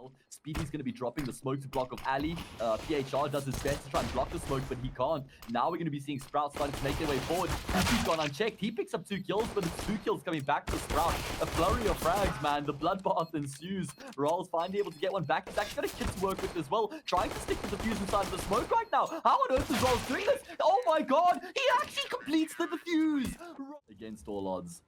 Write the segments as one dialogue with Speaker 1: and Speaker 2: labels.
Speaker 1: well. Spiidi's going to be dropping the smoke to block of Ali. PHR does his best to try and block the smoke, but he can't. Now we're going to be seeing Sprout starting to make their way forward. He's gone unchecked. He picks up 2 kills, but it's 2 kills coming back to Sprout. A flurry of frags, man. The bloodbath ensues. raalz finally able to get one back. He's actually got a kid to work with as well. Trying to stick with the defuse inside of the smoke right now. How on earth is raalz doing this? Oh my god! He actually completes the defuse! Against all odds.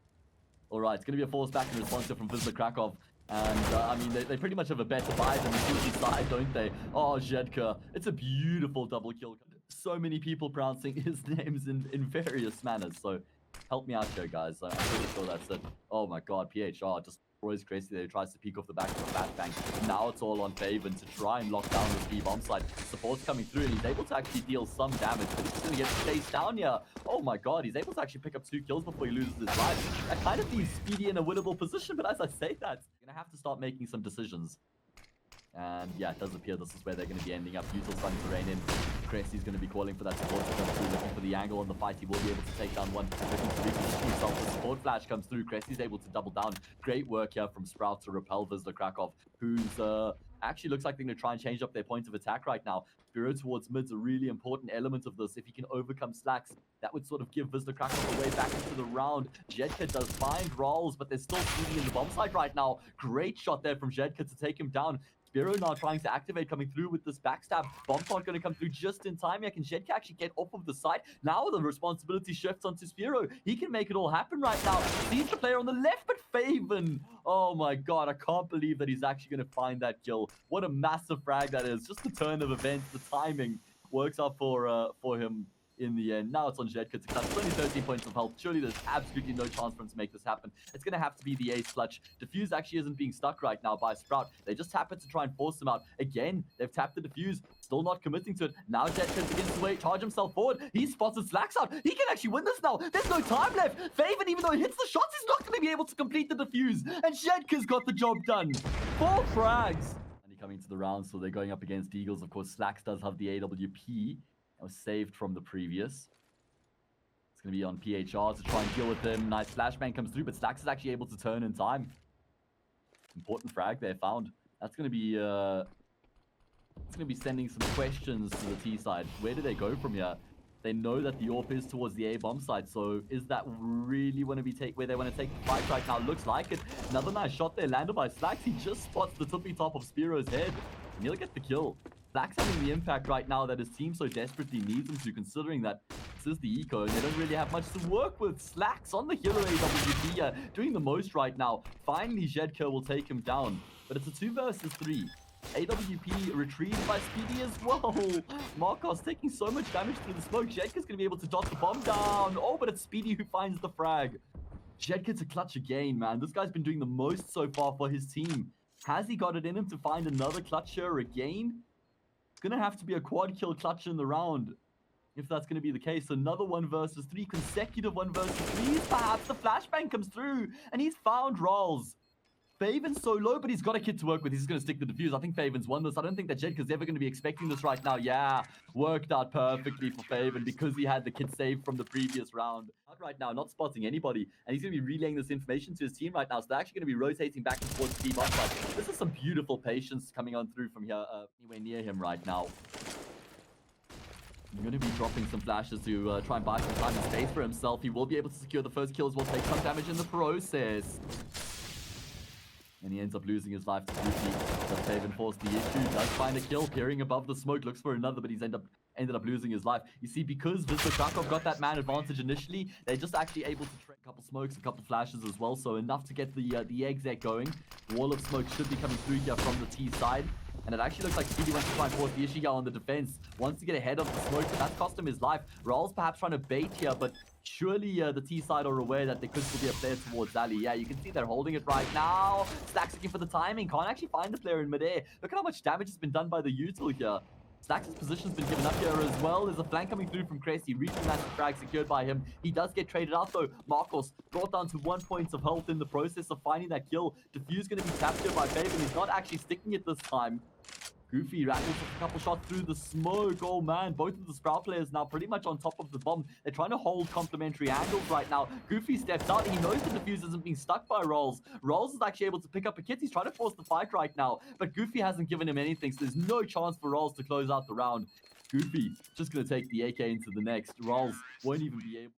Speaker 1: Alright, it's going to be a force back in response from Wisla Krakow. And, I mean, they pretty much have a better buy than the Spiidi side, don't they? Oh, jedqr. It's a beautiful double kill. So many people pronouncing his names in various manners. So, help me out here, guys. I'm pretty sure that's it. Oh my god, PHR just destroys kressy there. He tries to peek off the back of the flashbang. Now it's all on faveN to try and lock down the B bomb side. Support's coming through and he's able to actually deal some damage, but he's going to get chased down here. Oh my god, he's able to actually pick up 2 kills before he loses his life. That kind of leaves Spiidi in a winnable position, but as I say that, you're going to have to start making some decisions. And yeah, it does appear this is where they're going to be ending up. Util starting to rain in. kressy's going to be calling for that support to come through, looking for the angle on the fight. He will be able to take down one. Looking to reposition himself. The support flash comes through. kressy's able to double down. Great work here from Sprout to repel Wisla Krakow, who's actually looks like they're going to try and change up their point of attack right now. SZPERO towards mid's a really important element of this. If he can overcome slaxz, that would sort of give Wisla Krakow a way back into the round. jedqr does find raalz, but there's still Spiidi in the bomb site right now. Great shot there from jedqr to take him down. SZPERO now trying to activate, coming through with this backstab. Bomb's not going to come through just in time. Yeah, can jedqr actually get off of the side? Now the responsibility shifts onto SZPERO. He can make it all happen right now. Sees the player on the left, but faveN. Oh my god, I can't believe that he's actually going to find that kill. What a massive frag that is. Just the turn of events, the timing works out for him in the end. Now it's on jedqr to clutch. Only 13 points of health. Surely there's absolutely no chance for him to make this happen. It's going to have to be the ace clutch. Defuse actually isn't being stuck right now by Sprout. They just happen to try and force him out. Again, they've tapped the defuse. Still not committing to it. Now jedqr begins to charge himself forward. He spotted slaxz out. He can actually win this now. There's no time left. faveN, even though he hits the shots, he's not going to be able to complete the defuse. And jedqr's got the job done. 4 frags. And coming to the round, so they're going up against deagles. Of course, slaxz does have the AWP. That was saved from the previous. It's going to be on PHR to try and deal with him. Nice flashbang comes through, but slaxz is actually able to turn in time. Important frag there found. That's going to be sending some questions to the T side. Where do they go from here? They know that the AWP is towards the A bomb side, so is that really where they want to take the fight right now? Looks like it. Another nice shot there landed by slaxz. He just spots the tippy top of SZPERO's head, and he'll get the kill. slaxz having the impact right now that his team so desperately needs him to, considering that this is the eco and they don't really have much to work with. slaxz on the hero AWP, doing the most right now. Finally, jedqr will take him down, but it's a 2 versus 3. AWP retrieved by Spiidi as well. Markos taking so much damage through the smoke. jedqr's going to be able to dot the bomb down. Oh, but it's Spiidi who finds the frag. jedqr to clutch again, man. This guy's been doing the most so far for his team. Has he got it in him to find another clutcher again? It's going to have to be a quad kill clutch in the round, if that's going to be the case. Another 1 versus 3, consecutive 1 versus 3s perhaps. The flashbang comes through, and he's found raalz. faveN's so low, but he's got a kid to work with. He's going to stick the defuse. I think faveN's won this. I don't think that jedqr's ever going to be expecting this right now. Yeah, worked out perfectly for faveN because he had the kid saved from the previous round. Out right now, not spotting anybody, and he's going to be relaying this information to his team right now. So they're actually going to be rotating back and forth to team up. This is some beautiful patience coming on through from here, anywhere near him right now. I'm going to be dropping some flashes to try and buy some time and space for himself. He will be able to secure the first kills, will take some damage in the process. And he ends up losing his life to Dupreeh. Does faveN force the issue? Does find a kill, peering above the smoke, looks for another, but he's ended up losing his life. You see, because Wisla Krakow got that man advantage initially, they're just actually able to trade a couple smokes, a couple flashes as well, so enough to get the exec going. Wall of smoke should be coming through here from the T side. And it actually looks like Spiidi wants to try and force the issue here on the defense. Wants to get ahead of the smoke, but that's cost him his life. raalz perhaps trying to bait here, but surely the T side are aware that there could still be a player towards Ali. Yeah, you can see they're holding it right now. slaxz looking for the timing. Can't actually find the player in midair. Look at how much damage has been done by the util here. slaxz's position's been given up here as well. There's a flank coming through from kressy. Reaching massive frag secured by him. He does get traded out though. Markos brought down to 1 point of health in the process of finding that kill. Defuse going to be tapped here by faveN. He's not actually sticking it this time. Goofy rattles a couple shots through the smoke. Oh man, both of the Sprout players now pretty much on top of the bomb. They're trying to hold complementary angles right now. Goofy steps out. He knows the defuse isn't being stuck by raalz. raalz is actually able to pick up a kit. He's trying to force the fight right now, but Goofy hasn't given him anything, so there's no chance for raalz to close out the round. Goofy just going to take the AK into the next. raalz won't even be able.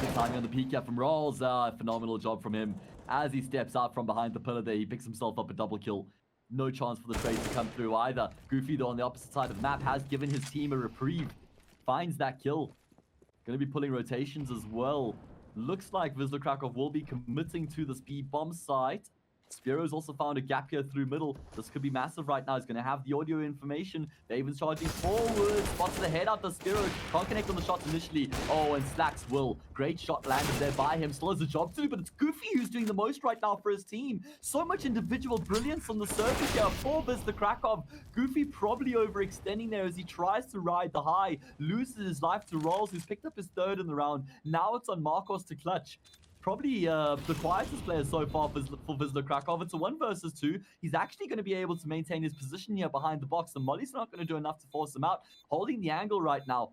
Speaker 1: Good timing on the peek out from raalz. Phenomenal job from him. As he steps out from behind the pillar there, he picks himself up a double kill. No chance for the trade to come through either. Goofy, though, on the opposite side of the map, has given his team a reprieve. Finds that kill. Going to be pulling rotations as well. Looks like Wisla Krakow will be committing to the speed bomb site. SZPERO's also found a gap here through middle. This could be massive right now. He's going to have the audio information. faveN's charging forward. Spots the head out the SZPERO. Can't connect on the shots initially. Oh, and slaxz will. Great shot landed there by him. Still has a job to do, but it's Goofy who's doing the most right now for his team. So much individual brilliance on the surface here for Wisla Krakow. Goofy probably overextending there as he tries to ride the high. Loses his life to raalz, who's picked up his third in the round. Now it's on Markos to clutch. Probably the quietest player so far for Wisla Krakow. It's a 1 versus 2. He's actually going to be able to maintain his position here behind the box. The molly's not going to do enough to force him out. Holding the angle right now.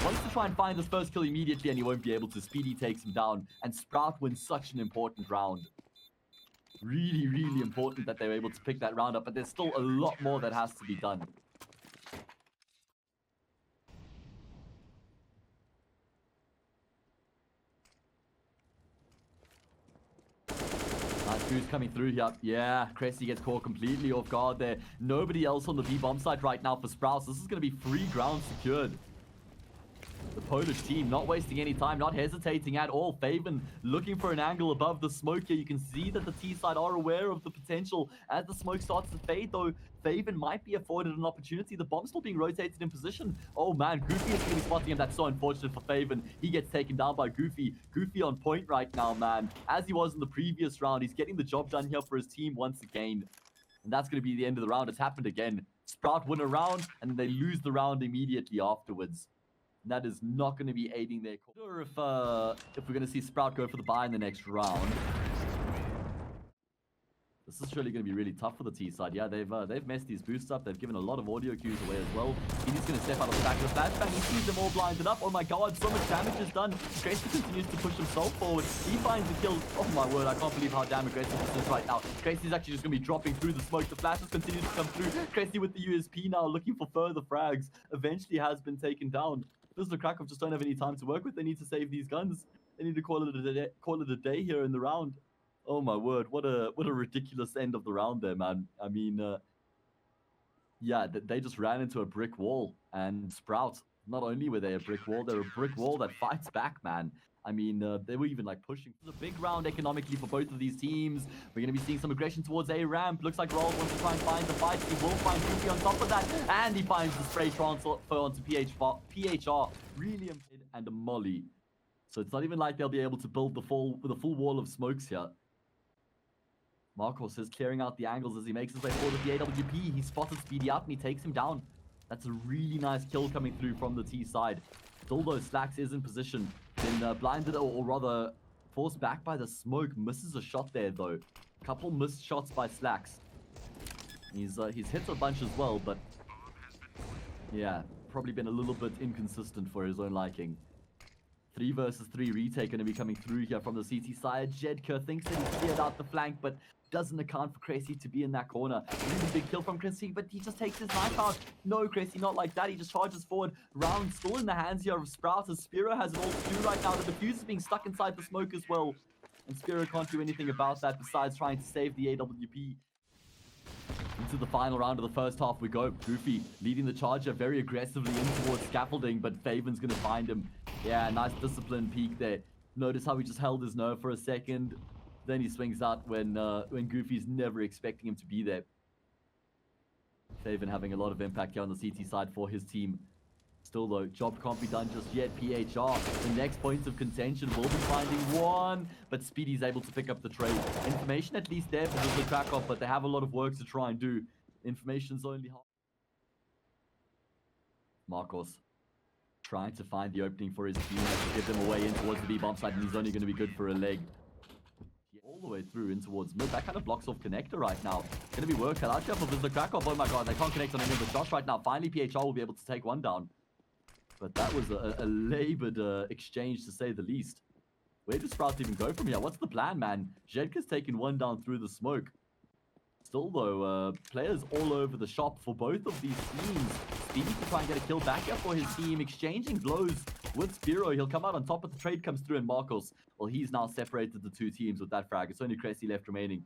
Speaker 1: Wants to try and find his first kill immediately, and he won't be able to. Spiidi takes him down, and Sprout wins such an important round. Really, really important that they were able to pick that round up, but there's still a lot more that has to be done. Who's coming through here? Yeah, kressy gets caught completely off guard there. Nobody else on the B bomb site right now for Sprouts. This is going to be free ground secured. The Polish team not wasting any time, not hesitating at all. faveN looking for an angle above the smoke here. You can see that the T side are aware of the potential. As the smoke starts to fade, though, faveN might be afforded an opportunity. The bomb's still being rotated in position. Oh man, Goofy is going to be spotting him. That's so unfortunate for faveN. He gets taken down by Goofy. Goofy on point right now, man. As he was in the previous round, he's getting the job done here for his team once again. And that's going to be the end of the round. It's happened again. Sprout win a round, and they lose the round immediately afterwards. And that is not going to be aiding their cause. I'm not sure if we're going to see Sprout go for the buy in the next round. This is surely going to be really tough for the T side. Yeah, they've messed these boosts up. They've given a lot of audio cues away as well. He's going to step out of the back of the flashbang. He sees them all blinded up. Oh my god, so much damage is done. kressy continues to push himself forward. He finds the kill. Oh my word, I can't believe how damn aggressive this is right now. kressy's actually just going to be dropping through the smoke. The flashes continue to come through. kressy with the USP now, looking for further frags. Eventually has been taken down. Wisla Krakow just don't have any time to work with. They need to save these guns. They need to call it a day here in the round. Oh my word, what a ridiculous end of the round there, man. I mean, yeah, they just ran into a brick wall. And Sprout, not only were they a brick wall, they're a brick wall that fights back, man. I mean, they were even like pushing. It's a big round economically for both of these teams. We're going to be seeing some aggression towards A ramp. Looks like raalz wants to try and find the fight. He will find Goofy on top of that. And he finds the spray transfer onto PHR. Really and a molly. So it's not even like they'll be able to build the full wall of smokes here. Markos is clearing out the angles as he makes his way forward with the AWP. He spotted Spiidi out and he takes him down. That's a really nice kill coming through from the T side. Still though, slaxz is in position. Then blinded, or rather forced back by the smoke. Misses a shot there though. Couple missed shots by slaxz. He's hit a bunch as well, but yeah, probably been a little bit inconsistent for his own liking. 3 versus 3 retake going to be coming through here from the CT side. jedqr thinks that he's cleared out the flank, but doesn't account for kressy to be in that corner. Really big kill from kressy, but he just takes his knife out. No, kressy, not like that. He just charges forward. Round still in the hands here of Sprout, as SZPERO has it all to do right now. The defuse is being stuck inside the smoke as well. And SZPERO can't do anything about that besides trying to save the AWP. Into the final round of the first half we go. Goofy leading the charger very aggressively in towards scaffolding, but faveN's going to find him. Yeah, nice disciplined peek there. Notice how he just held his nerve for a second. Then he swings out when Goofy's never expecting him to be there. faveN having a lot of impact here on the CT side for his team. Still though, job can't be done just yet. PHR, the next point of contention, will be finding one, but Spiidi's able to pick up the trade. Information at least there for Wisla Krakow, but they have a lot of work to try and do. Information's only half. Markos Trying to find the opening for his team to give them a way in towards the B bomb side, and he's only going to be good for a leg. All the way through in towards mid. That kind of blocks off connector right now. Going to be work cut out here for Wisla Krakow. Oh my god, they can't connect on any of the shots right now. Finally, PHR will be able to take one down. But that was a labored exchange to say the least. Where does Sprouts even go from here? What's the plan, man? jedqr's taken one down through the smoke. Still, though, players all over the shop for both of these teams. Spiidi to try and get a kill back here for his team. Exchanging blows with SZPERO. He'll come out on top, but the trade comes through, and Markos, well, he's now separated the two teams with that frag. It's only kressy left remaining.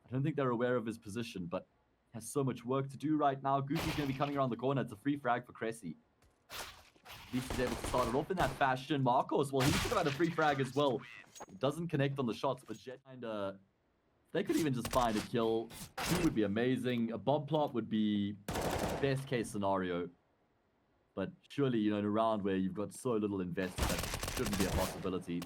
Speaker 1: I don't think they're aware of his position, but has so much work to do right now. Goofy's going to be coming around the corner. It's a free frag for kressy. At least he's able to start it off in that fashion. Markos, well, he should have had a free frag as well. It doesn't connect on the shots, but Jet kind of... They could even just find a kill. 2 would be amazing. A bomb plant would be best case scenario. But surely, you know, in a round where you've got so little invested, that shouldn't be a possibility.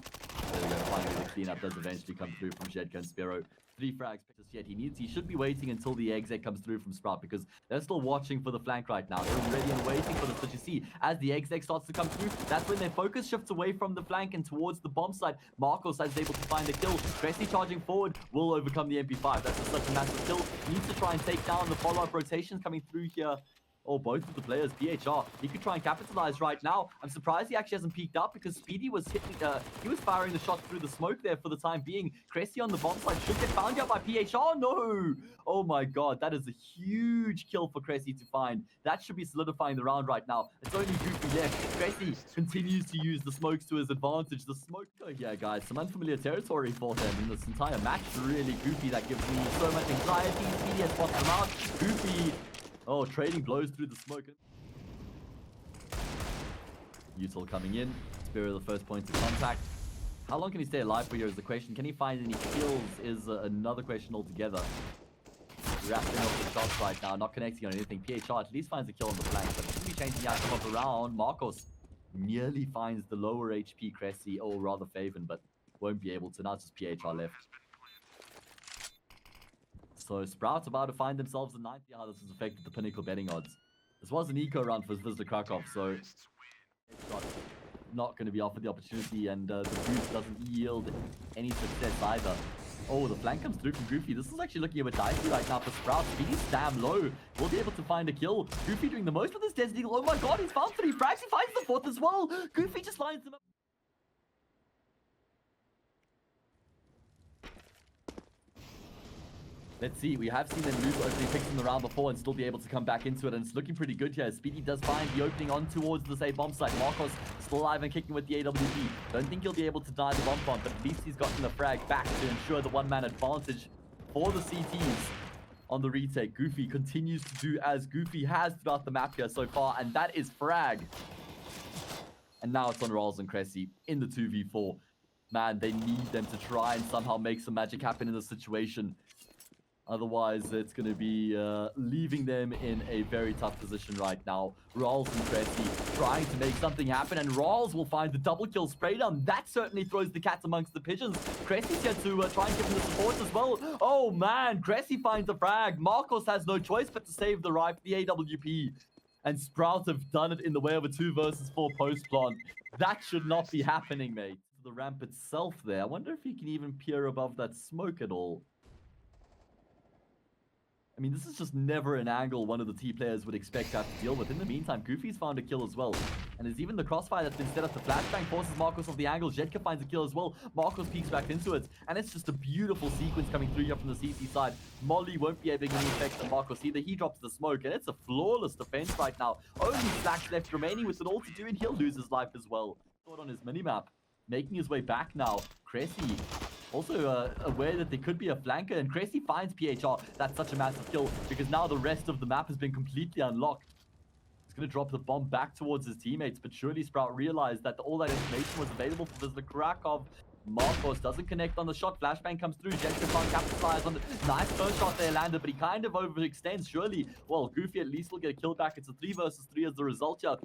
Speaker 1: There we go. Finally, the cleanup does eventually come through from jedqr and SZPERO. 3 frags yet. He should be waiting until the exec comes through from Sprout, because they're still watching for the flank right now. They're ready and waiting for this. But you see, as the exec starts to come through, that's when their focus shifts away from the flank and towards the bomb side. Markos is able to find a kill. kressy charging forward will overcome the MP5. That's just such a massive kill. Needs to try and take down the follow-up rotations coming through here. Oh, both of the players, PHR, he could try and capitalize right now. I'm surprised he actually hasn't peeked up, because Spiidi was hitting, he was firing the shot through the smoke there for the time being. kressy on the bomb side should get found out by PHR. No! Oh my god, that is a huge kill for kressy to find. That should be solidifying the round right now. It's only Goofy left. kressy continues to use the smokes to his advantage. The smoke, yeah, guys, some unfamiliar territory for him in this entire match. Really, Goofy, that gives me so much anxiety. Spiidi has spotted him out. Goofy... Oh, trading blows through the smoke. Util coming in. SZPERO the first point of contact. How long can he stay alive for here is the question. Can he find any kills is another question altogether. Wrapping up the shots right now, not connecting on anything. PHR at least finds a kill on the flank, but he's going to be changing the outcome of the round. Markos nearly finds the lower HP kressy, or rather faveN, but won't be able to. Now it's just PHR left. So Sprout's about to find themselves in 90. How this has affected the pinnacle betting odds. This was an eco round for Wisla Krakow, so not going to be offered the opportunity, and the boost doesn't yield any success either. Oh, the flank comes through from Goofy. This is actually looking a bit dicey right now for Sprout. Spiidi's damn low. Will be able to find a kill. Goofy doing the most with his Desert Eagle. Oh my god, he's found 3 frags. He finds the 4th as well. Goofy just lines them up. Let's see, we have seen them lose opening picks in the round before and still be able to come back into it, and it's looking pretty good here. Spiidi does find the opening on towards the safe bomb site. Markos still alive and kicking with the AWP. Don't think he'll be able to deny the bomb plant, but at least he's gotten the frag back to ensure the one-man advantage for the CTs on the retake. Goofy continues to do as Goofy has throughout the map here so far, and that is frag. And now it's on raalz and kressy in the 2v4. Man, they need them to try and somehow make some magic happen in this situation. Otherwise, it's going to be leaving them in a very tough position right now. raalz and kressy trying to make something happen, and raalz will find the double kill spray down. That certainly throws the cat amongst the pigeons. kressy's here to try and give him the support as well. Oh man, kressy finds a frag. Markos has no choice but to save the AWP. And Sprout have done it in the way of a 2 versus 4 post plant. That should not be happening, mate. The ramp itself there. I wonder if he can even peer above that smoke at all. I mean, this is just never an angle one of the T players would expect to have to deal with. In the meantime, Goofy's found a kill as well. And there's even the crossfire that's been set up. The flashbang forces Markos off the angle. jedqr finds a kill as well. Markos peeks back into it. And it's just a beautiful sequence coming through here from the CC side. Molly won't be able to get any effect on Markos either. He drops the smoke. And it's a flawless defense right now. Only slaxz left remaining with it all to do. And he'll lose his life as well. On his minimap. Making his way back now. kressy also aware that there could be a flanker, and kressy finds PHR. That's such a massive kill, because now the rest of the map has been completely unlocked. He's going to drop the bomb back towards his teammates, but surely Sprout realized that all that information was available for Wisla Krakow. Markos doesn't connect on the shot. Flashbang comes through. jedqr can't capitalize on the nice first shot there landed, but he kind of overextends. Surely, well, Goofy at least will get a kill back. It's a 3 versus 3 as the result here.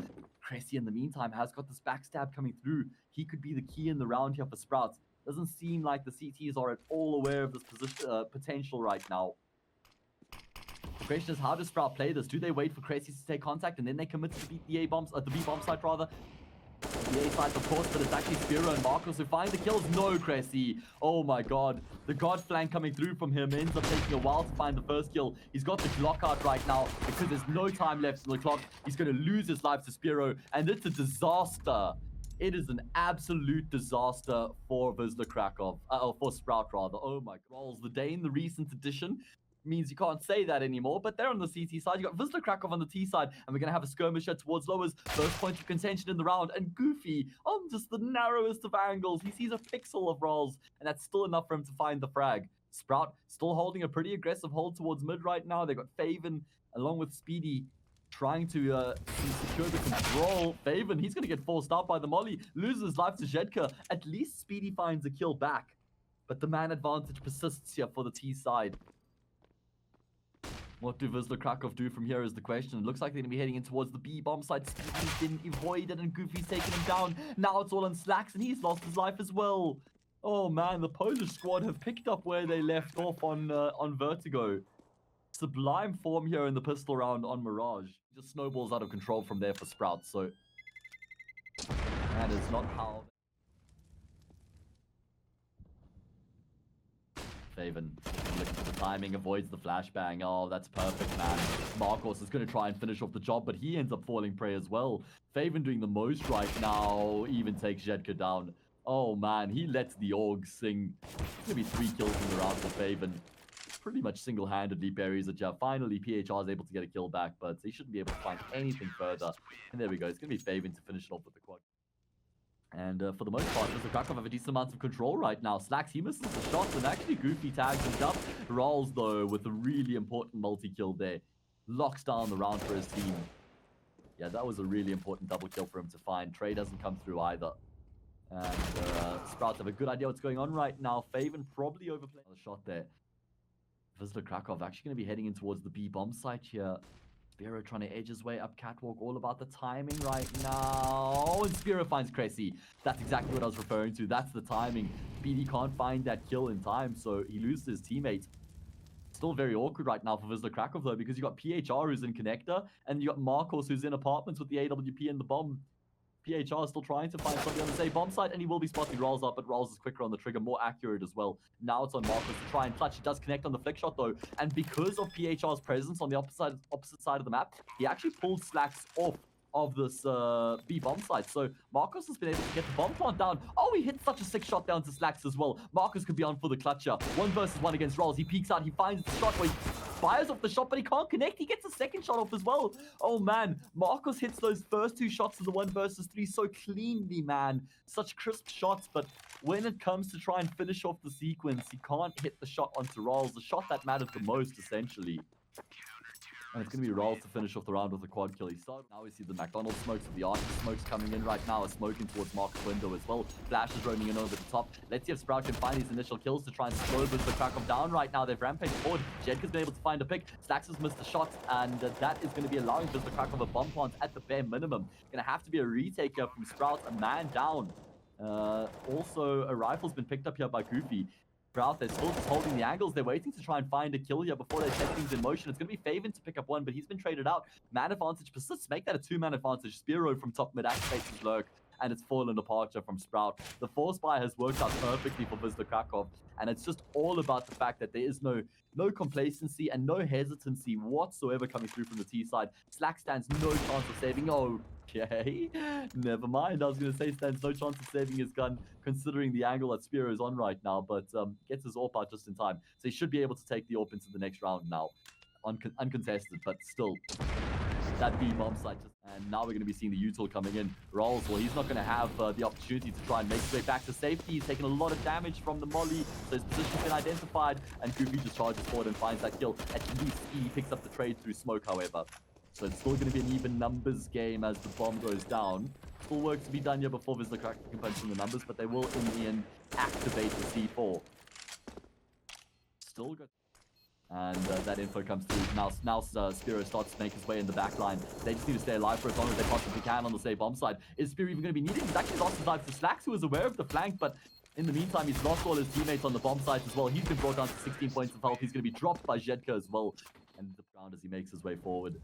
Speaker 1: kressy, in the meantime, has got this backstab coming through. He could be the key in the round here for Sprouts. Doesn't seem like the CTs are at all aware of this potential right now. The question is, how does Sprout play this? Do they wait for kressy to take contact and then they commit to the B bomb site rather? The A side, of course, but it's actually SZPERO and Markos who find the kills. No, kressy. Oh my god. The god flank coming through from him ends up taking a while to find the first kill. He's got the Glock out right now because there's no time left on the clock. He's going to lose his life to SZPERO, and it's a disaster. It is an absolute disaster for Wisla Krakow, for Sprout rather. Oh my god. The day in the recent edition means you can't say that anymore, but they're on the CT side. You got Wisla Krakow on the T side, and we're going to have a skirmisher towards lowers. First point of contention in the round, and Goofy on just the narrowest of angles. He sees a pixel of raalz, and that's still enough for him to find the frag. Sprout still holding a pretty aggressive hold towards mid right now. They've got faveN along with Spiidi trying to secure the control. faveN, he's going to get forced out by the molly, loses his life to jedqr. At least Spiidi finds a kill back, but the man advantage persists here for the T side. What do Wisla Krakow do from here is the question. It looks like they're going to be heading in towards the B bomb side. Spiidi's been avoided and Goofy's taking him down. Now it's all on slaxz, and he's lost his life as well. Oh man, the Polish squad have picked up where they left off on Vertigo. Sublime form here in the pistol round on Mirage. Just snowballs out of control from there for Sprout, so that is not how... faveN looking for the timing, avoids the flashbang. Oh, that's perfect, man. Markos is going to try and finish off the job, but he ends up falling prey as well. faveN doing the most right now, even takes jedqr down. Oh, man, he lets the org sing. It's going to be 3 kills in the round for faveN. Pretty much single-handedly buries it. Finally, PHR is able to get a kill back, but he shouldn't be able to find anything further. And there we go. It's going to be faveN to finish it off with the quad. And for the most part, Wisla Krakow have a decent amount of control right now. slaxz, he misses the shots, and actually Goofy tags him up. raalz, though, with a really important multi-kill there. Locks down the round for his team. Yeah, that was a really important double kill for him to find. Trey doesn't come through either. And Sprouts have a good idea what's going on right now. faveN probably overplayed the shot there. Wisla Krakow actually going to be heading in towards the B bomb site here. SZPERO trying to edge his way up catwalk, all about the timing right now. And SZPERO finds kressy. That's exactly what I was referring to. That's the timing. Spiidi can't find that kill in time, so he loses his teammate. Still very awkward right now for Wisla Krakow, though, because you got PHR who's in connector, and you got Markos who's in apartments with the AWP and the bomb. PHR is still trying to find something on the same bomb site, and he will be spotting raalz up, but raalz is quicker on the trigger, more accurate as well. Now it's on Markos to try and clutch. He does connect on the flick shot, though, and because of PHR's presence on the opposite side of the map, he actually pulled slaxz off of this B bomb site. So Markos has been able to get the bomb plant down. Oh, he hit such a sick shot down to slaxz as well. Markos could be on for the clutcher. 1 versus 1 against raalz. He peeks out, he finds the shot where he fires off the shot, but he can't connect. He gets a second shot off as well. Oh man, Markos hits those first 2 shots of the 1 versus 3 so cleanly, man. Such crisp shots, but when it comes to try and finish off the sequence, he can't hit the shot onto raalz, the shot that matters the most, essentially. And it's going to be raalz to finish off the round with a quad kill. Now we see the McDonald's smokes, the Archer smokes coming in right now, are smoking towards Markos' window as well. Flash is roaming in over the top. Let's see if Sprout can find these initial kills to try and slow Wisla Krakow down right now. They've rampaged forward. jedqr's been able to find a pick. slaxz has missed the shot, and that is going to be allowing Wisla Krakow a bomb plant at the bare minimum. Going to have to be a retake here from Sprout, a man down. Also, a rifle's been picked up here by Goofy. Sprout, they're still just holding the angles. They're waiting to try and find a kill here before they set things in motion. It's going to be faveN to pick up 1, but he's been traded out. Man advantage persists. Make that a 2-man advantage. SZPERO from top mid activates his lurk, and it's fallen departure from Sprout. The force buy has worked out perfectly for Wisla Krakow, and it's just all about the fact that there is no complacency and no hesitancy whatsoever coming through from the T side. slaxz stands no chance of saving. Okay, never mind. I was going to say stands no chance of saving his gun, considering the angle that SZPERO is on right now, but gets his AWP out just in time. So he should be able to take the AWP into the next round now. Uncontested, but still. That B bomb site just... And now we're going to be seeing the util coming in. raalz, well, he's not going to have the opportunity to try and make his way back to safety. He's taken a lot of damage from the molly, so his position's been identified, and Goofy just charges forward and finds that kill. At least he picks up the trade through smoke, however. So it's still going to be an even numbers game as the bomb goes down. Still work to be done here before Wisla Krakow can punch in the numbers, but they will in the end activate the C4. Still good. And that info comes through. Now SZPERO starts to make his way in the back line. They just need to stay alive for as long as they possibly can on the safe bomb side. Is SZPERO even going to be needed? He's actually lost his life to slaxz, who was aware of the flank, but in the meantime, he's lost all his teammates on the bomb site as well. He's been brought down to 16 points of health. He's going to be dropped by jedqr as well. And the ground as he makes his way forward.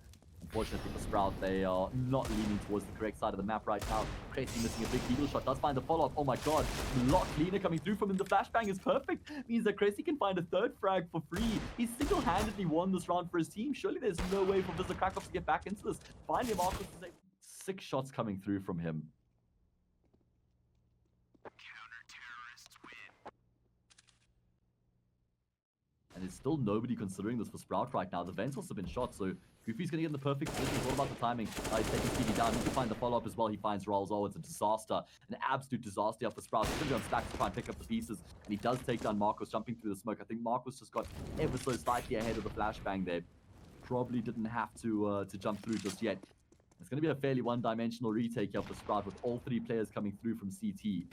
Speaker 1: Unfortunately for Sprout, they are not leaning towards the correct side of the map right now. Kressy missing a big deagle shot, does find the follow-up. Oh my god, a lot cleaner coming through from him. The flashbang is perfect. Means that Kressy can find a third frag for free. He single-handedly won this round for his team. Surely there's no way for Wisla Krakow to get back into this. Finally, Markos is able. 6 shots coming through from him. And there's still nobody considering this for Sprout right now. The vent's also been shot, so Goofy's going to get in the perfect position. It's all about the timing. He's taking Spiidi down. He can find the follow-up as well. He finds raalz. Oh, it's a disaster. An absolute disaster for Sprout. He's going to be on slaxz to try and pick up the pieces. And he does take down Markos, jumping through the smoke. I think Markos just got ever so slightly ahead of the flashbang there. Probably didn't have to jump through just yet. It's going to be a fairly one-dimensional retake here for Sprout with all 3 players coming through from CT.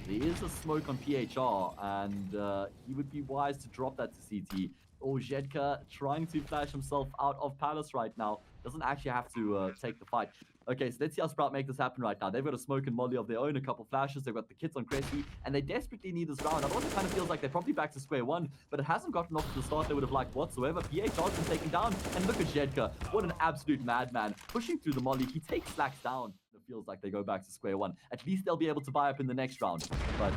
Speaker 1: There is a smoke on PHR, and he would be wise to drop that to CT. Oh, jedqr trying to flash himself out of Palace right now. Doesn't actually have to take the fight. Okay, so let's see how Sprout make this happen right now. They've got a smoke and molly of their own, a couple flashes. They've got the kits on kressy, and they desperately need this round. Otherwise, it kind of feels like they're probably back to square one, but it hasn't gotten off to the start they would have liked whatsoever. PHR's been taken down, and look at jedqr. What an absolute madman. Pushing through the molly, he takes slaxz down. It feels like they go back to square one. At least they'll be able to buy up in the next round. But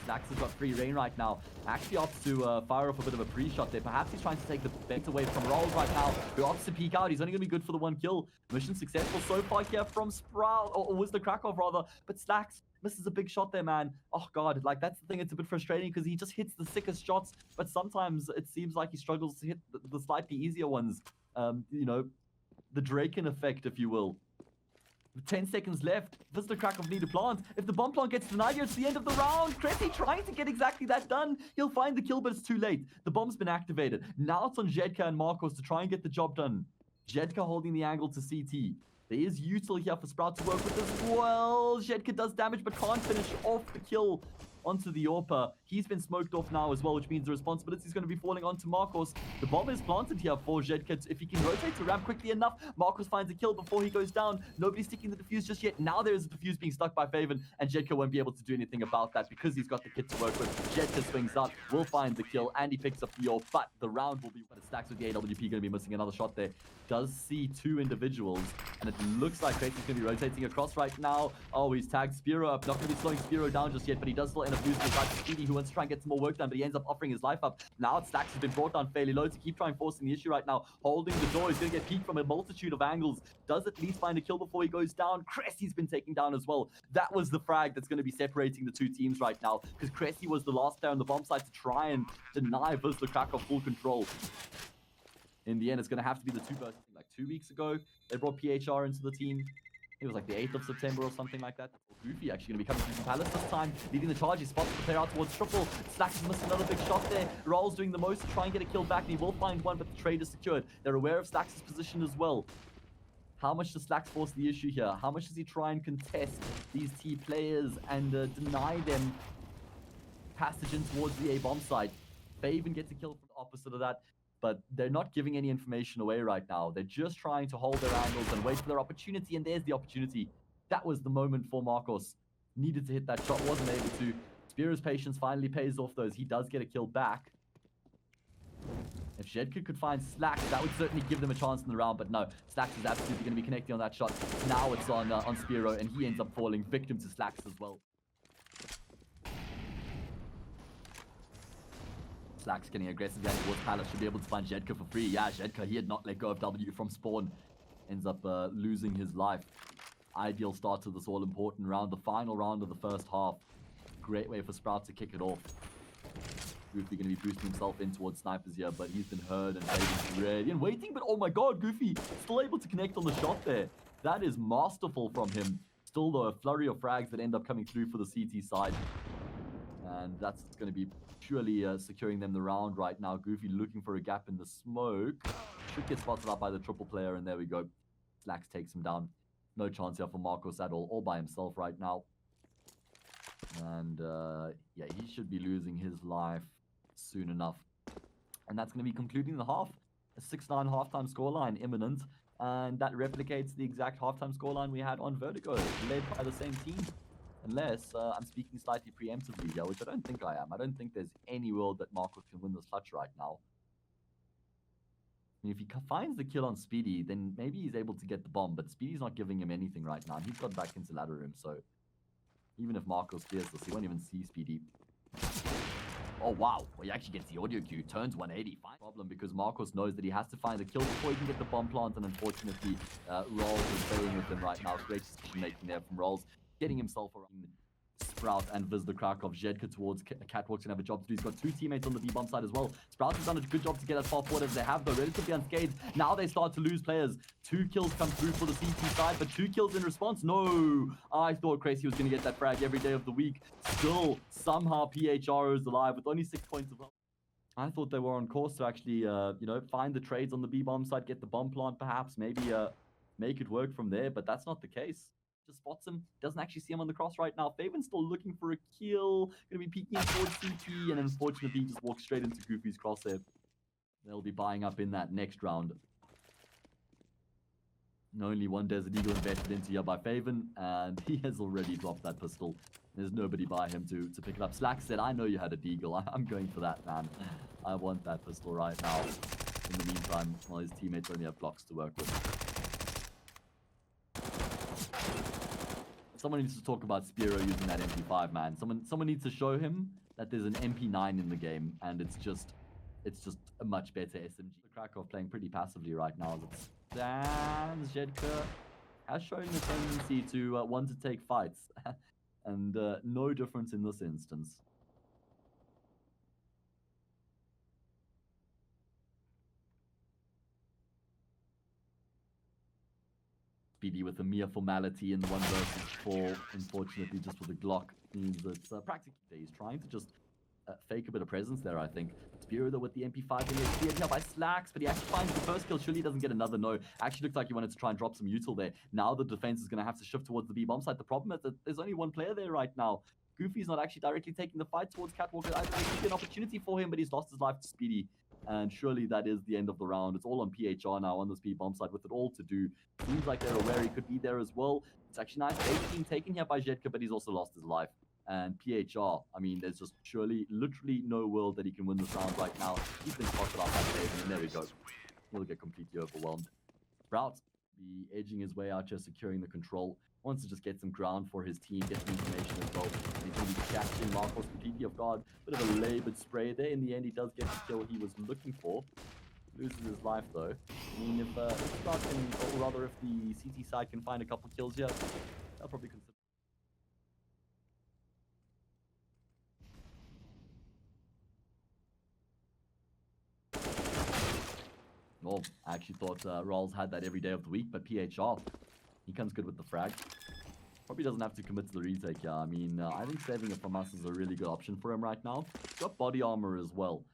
Speaker 1: slaxz has got free reign right now. Actually opts to fire off a bit of a pre-shot there. Perhaps he's trying to take the bait away from raalz right now, who opts to peek out. He's only going to be good for the 1 kill. Mission successful so far here from Sprout, or Wisla Krakow rather. But slaxz misses a big shot there, man. Oh god, like that's the thing. It's a bit frustrating because he just hits the sickest shots, but sometimes it seems like he struggles to hit the slightly easier ones. You know, the Draken effect, if you will. 10 seconds left. Wisla Krakow need a plant. If the bomb plant gets denied here, it's the end of the round. Kressy trying to get exactly that done. He'll find the kill, but it's too late. The bomb's been activated. Now it's on jedqr and Markos to try and get the job done. jedqr holding the angle to CT. There is util here for Sprout to work with as well. jedqr does damage, but can't finish off the kill onto the AWPer. He's been smoked off now as well, which means the responsibility is going to be falling onto Markos. The bomb is planted here for jedqr. If he can rotate to ramp quickly enough, Markos finds a kill before he goes down. Nobody's sticking the defuse just yet. Now there is a defuse being stuck by faveN, and jedqr won't be able to do anything about that because he's got the kit to work with. jedqr swings up, will find the kill, and he picks up the AWP, but the round will be... But it slaxz with the AWP, going to be missing another shot there. Does see 2 individuals, and it looks like Kressy's going to be rotating across right now. Oh, he's tagged SZPERO up. Not going to be slowing SZPERO down just yet, but he does still end up losing his life to Spiidi, who wants to try and get some more work done, but he ends up offering his life up. Now slaxz has been brought down fairly low to keep trying forcing the issue right now. Holding the door, he's going to get peeked from a multitude of angles. Does at least find a kill before he goes down. Kressy's been taken down as well. That was the frag that's going to be separating the 2 teams right now, because kressy was the last player on the bomb side to try and deny Wisla Krakow full control. In the end, it's going to have to be the 2 versus like 2 weeks ago. They brought PHR into the team. It was like the 8th of September or something like that. Goofy actually going to be coming through Palace this time, leading the charge. He spots the player out towards triple. slaxz missed another big shot there. raalz doing the most to try and get a kill back, and he will find one, but the trade is secured. They're aware of slaxz's position as well. How much does slaxz force the issue here? How much does he try and contest these T players and deny them passage in towards the A bomb side? faveN gets a kill from the opposite of that, but they're not giving any information away right now. They're just trying to hold their angles and wait for their opportunity, and there's the opportunity. That was the moment for Markos. Needed to hit that shot, wasn't able to. SZPERO's patience finally pays off, though, as he does get a kill back. If jedqr could find slaxz, that would certainly give them a chance in the round, but no. slaxz is absolutely going to be connecting on that shot. Now it's on SZPERO, and he ends up falling victim to slaxz as well. slaxz getting aggressive again towards Palace, should be able to find jedqr for free. Yeah, jedqr, he had not let go of W from spawn. Ends up losing his life. Ideal start to this all-important round, the final round of the first half. Great way for Sprout to kick it off. Goofy going to be boosting himself in towards snipers here, but he's been heard and ready and waiting, but oh my god, Goofy still able to connect on the shot there. That is masterful from him. Still, though, a flurry of frags that end up coming through for the CT side. And that's going to be purely securing them the round right now. Goofy looking for a gap in the smoke. Should get spotted up by the triple player, and there we go. slaxz takes him down. No chance here for Markos at all by himself right now. And yeah, he should be losing his life soon enough. And that's going to be concluding the half. A 6-9 halftime scoreline imminent. And that replicates the exact halftime scoreline we had on Vertigo, led by the same team. Unless I'm speaking slightly preemptively here, which I don't think I am. I don't think there's any world that Markos can win this clutch right now. mean, if he finds the kill on Spiidi, then maybe he's able to get the bomb, but Speedy's not giving him anything right now. He's got back into ladder room, so even if Markos fears this, he won't even see Spiidi. Oh, wow. Well, he actually gets the audio cue, turns 180. Fine problem because Markos knows that he has to find the kill before he can get the bomb plant, and unfortunately, raalz is failing with him right now. Great decision making there from raalz, getting himself around Sprout and Wisla Krakow. jedqr towards Catwalk's gonna have a job to do. He's got 2 teammates on the B-bomb side as well. Sprout has done a good job to get as far forward as they have, though, relatively unscathed. Now they start to lose players. 2 kills come through for the CT side, but 2 kills in response. No! I thought kressy was gonna get that frag every day of the week. Still, somehow PHR is alive with only 6 points of well. I thought they were on course to actually, you know, find the trades on the B-bomb side, get the bomb plant perhaps, maybe make it work from there, but that's not the case. Just spots him, doesn't actually see him on the cross right now. faveN's still looking for a kill, gonna be peeking towards CT, and unfortunately just walks straight into Goofy's crosshair. They'll be buying up in that next round. And only one Desert Eagle invested into here by faveN, and he has already dropped that pistol. There's nobody by him to pick it up. slaxz said, I know you had a deagle. I'm going for that, man. I want that pistol right now. In the meantime, while his teammates only have blocks to work with. Someone needs to talk about SZPERO using that MP5, man. Someone needs to show him that there's an MP9 in the game, and it's just a much better SMG. Krakow playing pretty passively right now as it stands. jedqr has shown the tendency to want to take fights, and no difference in this instance. Spiidi with a mere formality in 1 versus 4. Unfortunately, just with a Glock means that practically he's trying to just fake a bit of presence there, I think. SZPERO though with the MP5 and he's cleared here by slaxz, but he actually finds the first kill. Surely he doesn't get another. No, actually looks like he wanted to try and drop some util there. Now the defense is going to have to shift towards the B-bomb side. The problem is that there's only 1 player there right now. Goofy's not actually directly taking the fight towards Catwalk. I think it could be an opportunity for him, but he's lost his life to Spiidi. And surely that is the end of the round. It's all on PHR now on this B-bomb side with it all to do. Seems like they're aware he could be there as well. It's actually nice. 18 taken here by jedqr, but he's also lost his life. And PHR, I mean, there's just surely literally no world that he can win this round right now. He's been spotted out by faveN, and there we go. He'll get completely overwhelmed. Sprout be edging his way out here, securing the control. Wants to just get some ground for his team, get some information as well. He's going to be catching Markos completely off guard. Bit of a labored spray there. In the end, he does get the kill he was looking for. Loses his life though. I mean, if Sprout can, or rather if the CT side can find a couple kills here, they'll probably consider. Oh, I actually thought raalz had that every day of the week, but PHR, he comes good with the frag. Probably doesn't have to commit to the retake, yeah. I mean, I think saving it from us is a really good option for him right now. He's got body armor as well.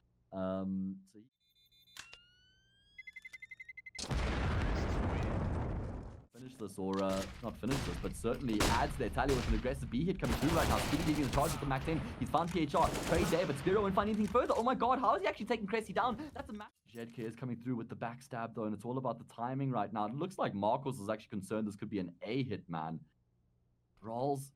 Speaker 1: Finish this, or not finish this, but certainly adds their tally with an aggressive B hit coming through right now. Spiidi taking the charge with the max in. He's found PHR. Trade there, but SZPERO won't find anything further. Oh my god, how is he actually taking kressy down? That's a match. jedqr is coming through with the backstab though, and it's all about the timing right now. It looks like Markos is actually concerned this could be an A hit, man. raalz,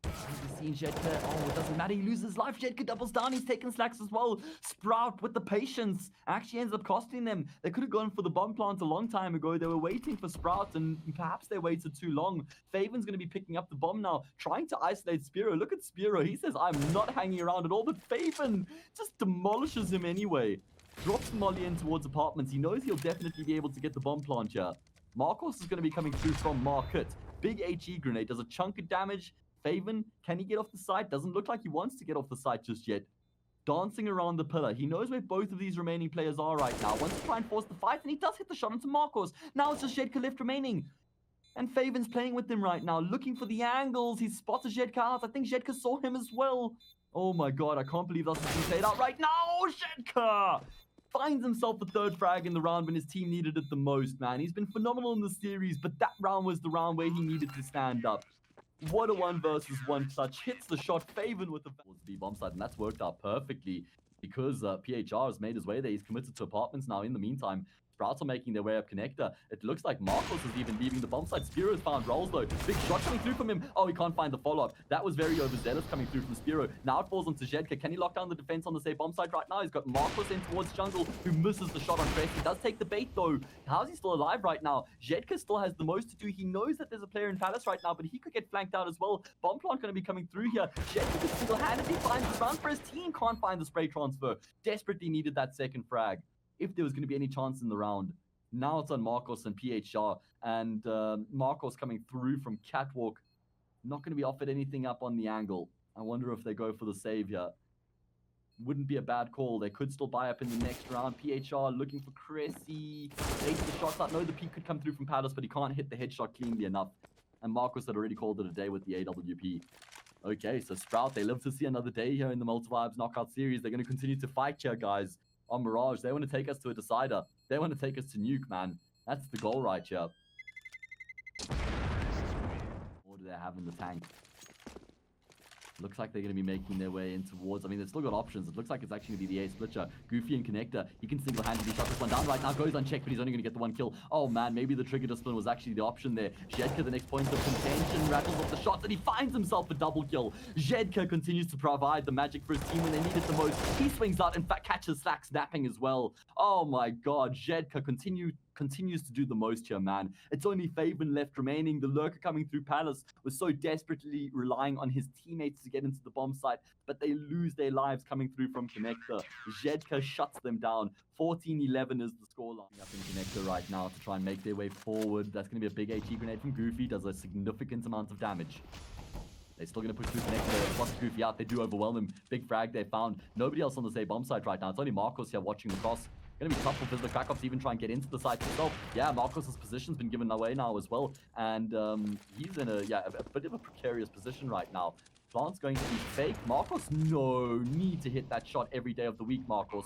Speaker 1: seen jedqr. Oh, it doesn't matter. He loses life. jedqr doubles down. He's taken slaxz as well. Sprout with the patience actually ends up costing them. They could have gone for the bomb plant a long time ago. They were waiting for Sprout, and perhaps they waited too long. faveN's going to be picking up the bomb now, trying to isolate SZPERO. Look at SZPERO. He says, I'm not hanging around at all, but faveN just demolishes him anyway. Drops Molly in towards apartments. He knows he'll definitely be able to get the bomb plant here. Markos is going to be coming through from market. Big HE grenade does a chunk of damage. faveN, can he get off the site? Doesn't look like he wants to get off the site just yet. Dancing around the pillar. He knows where both of these remaining players are right now. Wants to try and force the fight, and he does hit the shot onto Markos. Now it's just jedqr left remaining. And faveN's playing with him right now, looking for the angles. He spotted jedqr out. I think jedqr saw him as well. Oh my god, I can't believe that's being played out right now. jedqr finds himself the 3rd frag in the round when his team needed it the most, man. He's been phenomenal in the series, but that round was the round where he needed to stand up. What a 1 versus 1 clutch. Hits the shot, faveN with the B-bomb side, and that's worked out perfectly because PHR has made his way there. He's committed to apartments now. In the meantime, Sprouts are making their way up connector. It looks like Markos is even leaving the bomb site. SZPERO's found raalz though. Big shot coming through from him. Oh, he can't find the follow-up. That was very overzealous coming through from SZPERO. Now it falls onto jedqr. Can he lock down the defense on the safe bomb site right now? He's got Markos in towards jungle, who misses the shot on kressy. He does take the bait though. How's he still alive right now? jedqr still has the most to do. He knows that there's a player in Palace right now, but he could get flanked out as well. Bomb plant going to be coming through here. jedqr could single-handedly find the round for his team. Can't find the spray transfer. Desperately needed that second frag if there was going to be any chance in the round. Now it's on Markos and PHR, and Markos coming through from catwalk. Not going to be offered anything up on the angle. I wonder if they go for the save here. Wouldn't be a bad call. They could still buy up in the next round. PHR looking for kressy. Takes the shots out. No, the peak could come through from Palace, but he can't hit the headshot cleanly enough. And Markos had already called it a day with the AWP. Okay, so Sprout, they live to see another day here in the Multivibes Knockout Series. They're going to continue to fight here, guys, on Mirage. They want to take us to a decider. They want to take us to nuke, man. That's the goal right here. What do they have in the tank? Looks like they're going to be making their way in towards... I mean, they've still got options. It looks like it's actually going to be the A splitcher. Goofy and connector. He can single-handedly shut this one down right now. Goes unchecked, but he's only going to get the one kill. Oh, man, maybe the trigger discipline was actually the option there. jedqr, the next point of contention, rattles off the shots, and he finds himself a double kill. jedqr continues to provide the magic for his team when they need it the most. He swings out and catches slaxz napping as well. Oh, my God. jedqr continues to do the most here, man. It's only faveN left remaining. The lurker coming through Palace was so desperately relying on his teammates to get into the bomb site, but they lose their lives coming through from connector. jedqr shuts them down. 14-11 is the scoreline up in connector right now to try and make their way forward. That's going to be a big HE grenade from Goofy. Does a significant amount of damage. They're still going to push through connector. Plus Goofy out. They do overwhelm him. Big frag they found. Nobody else on the same bomb site right now. It's only Markos here watching the cross. Going to be tough for Wisla Krakow to even try and get into the site himself. Yeah, Markos' position's been given away now as well. And he's in a bit of a precarious position right now. Plant's going to be fake. Markos, no need to hit that shot every day of the week, Markos.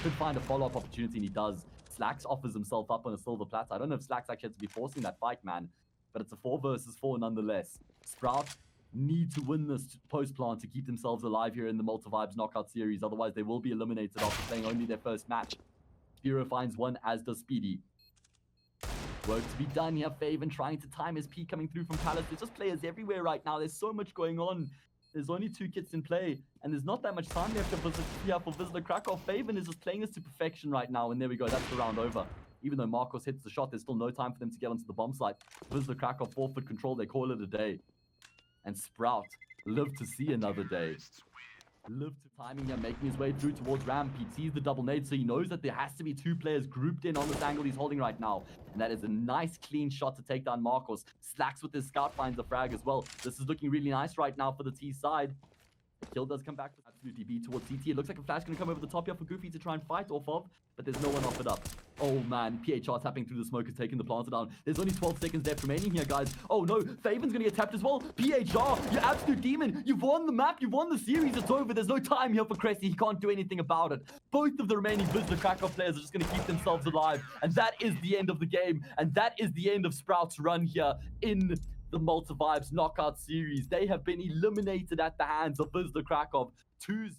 Speaker 1: Could find a follow-up opportunity, and he does. slaxz offers himself up on a silver platter. I don't know if slaxz actually has to be forcing that fight, man. But it's a 4 versus 4 nonetheless. Sprout need to win this post-plant to keep themselves alive here in the Multivibes Knockout Series. Otherwise, they will be eliminated after playing only their first match. SZPERO finds one, as does Spiidi. Work to be done here. faveN trying to time his peak coming through from Palace. There's just players everywhere right now. There's so much going on. There's only 2 kits in play, and there's not that much time left for Wisla Krakow. faveN is just playing this to perfection right now, and there we go. That's the round over. Even though Markos hits the shot, there's still no time for them to get onto the bomb site. Wisla Krakow forfeit control. They call it a day. And Sprout live to see another day. Live to timing him, making his way through towards Ram. He sees the double nade, so he knows that there has to be 2 players grouped in on this angle he's holding right now. And that is a nice, clean shot to take down Markos. slaxz with his scout finds the frag as well. This is looking really nice right now for the T side. The kill does come back with absolutely B towards CT. It looks like a flash going to come over the top here for Goofy to try and fight off of, but there's no one offered up. Oh man, PHR tapping through the smoke is taking the planter down. There's only 12 seconds left remaining here, guys. Oh no, faveN's going to get tapped as well. PHR, you absolute demon. You've won the map. You've won the series. It's over. There's no time here for kressy. He can't do anything about it. Both of the remaining Wisla Krakow players are just going to keep themselves alive. And that is the end of the game. And that is the end of Sprout's run here in the Multivibes Knockout Series. They have been eliminated at the hands of Wisla Krakow 2-0.